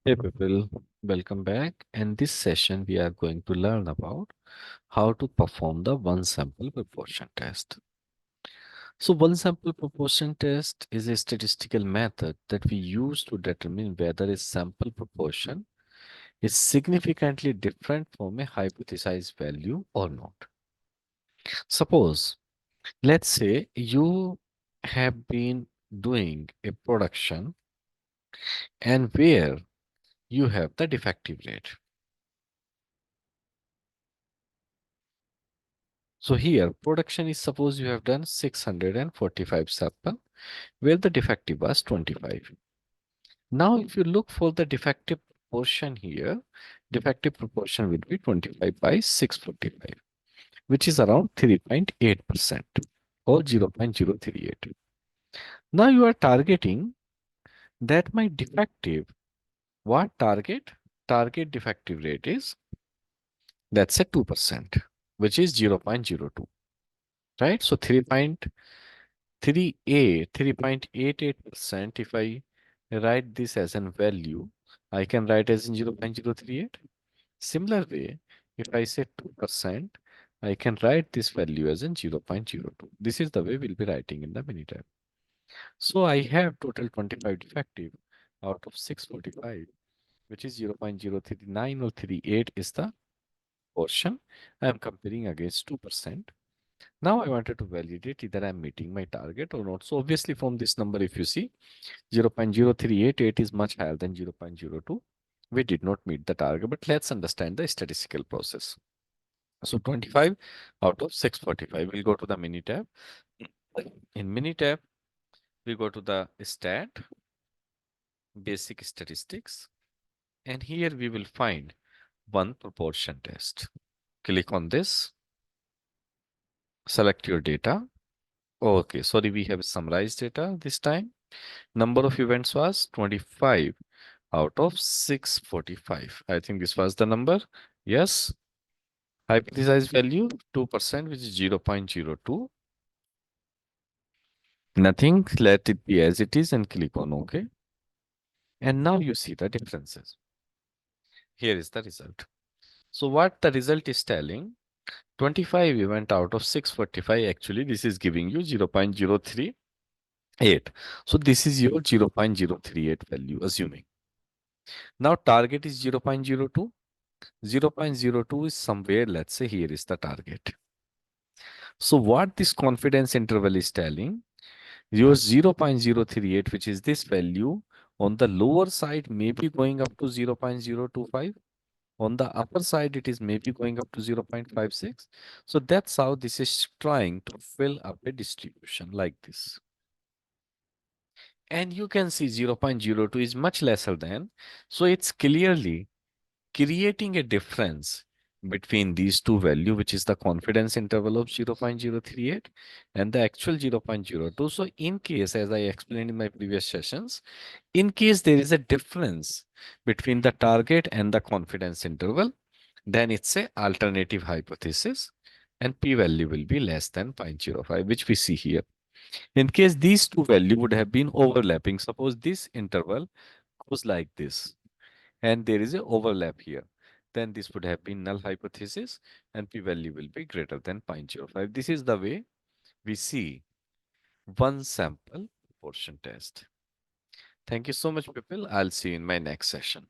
Hey people, welcome back. In this session, we are going to learn about how to perform the one sample proportion test. So one sample proportion test is a statistical method that we use to determine whether a sample proportion is significantly different from a hypothesized value or not. Suppose, let's say you have been doing a production and where you have the defective rate. So here production is, suppose you have done 645 sample where the defective was 25. Now if you look for the defective proportion here, defective proportion will be 25 by 645, which is around 3.8% or 0.038. Now you are targeting that my defective, what target? Target defective rate is, let's say 2%, which is 0.02, right? So 3.88%, if I write this as a value, I can write as in 0.038. Similar way, if I say 2%, I can write this value as in 0.02. This is the way we'll be writing in the Minitab. So I have total 25 defective out of 645, which is 0.039 or 38 is the portion. I am comparing against 2%. Now I wanted to validate either I'm meeting my target or not. So obviously from this number, if you see 0.0388 is much higher than 0.02. We did not meet the target, but let's understand the statistical process. So 25 out of 645. We'll go to the mini tab. In mini tab, we go to the stat, basic statistics, and here we will find one proportion test. Click on this, select your data. Okay, sorry, we have summarized data this time. Number of events was 25 out of 645. I think this was the number. Yes. Hypothesized value 2%, which is 0.02. Nothing. Let it be as it is and click on OK. And now you see the differences. Here is the result. So what the result is telling, 25 event out of 645, actually this is giving you 0.038. So this is your 0.038 value, assuming. Now target is 0.02. 0.02 is somewhere, let's say here is the target. So what this confidence interval is telling, your 0.038, which is this value, on the lower side may be going up to 0.025. On the upper side, it is maybe going up to 0.56. So that's how this is trying to fill up a distribution like this. And you can see 0.02 is much lesser than. So it's clearly creating a difference between these two values, which is the confidence interval of 0.038 and the actual 0.02. So in case, as I explained in my previous sessions, in case there is a difference between the target and the confidence interval, then it's a alternative hypothesis and p-value will be less than 0.05, which we see here. In case these two values would have been overlapping, suppose this interval goes like this, and there is a overlap here, then this would have been null hypothesis and p-value will be greater than 0.05. This is the way we see one sample proportion test. Thank you so much, people. I'll see you in my next session.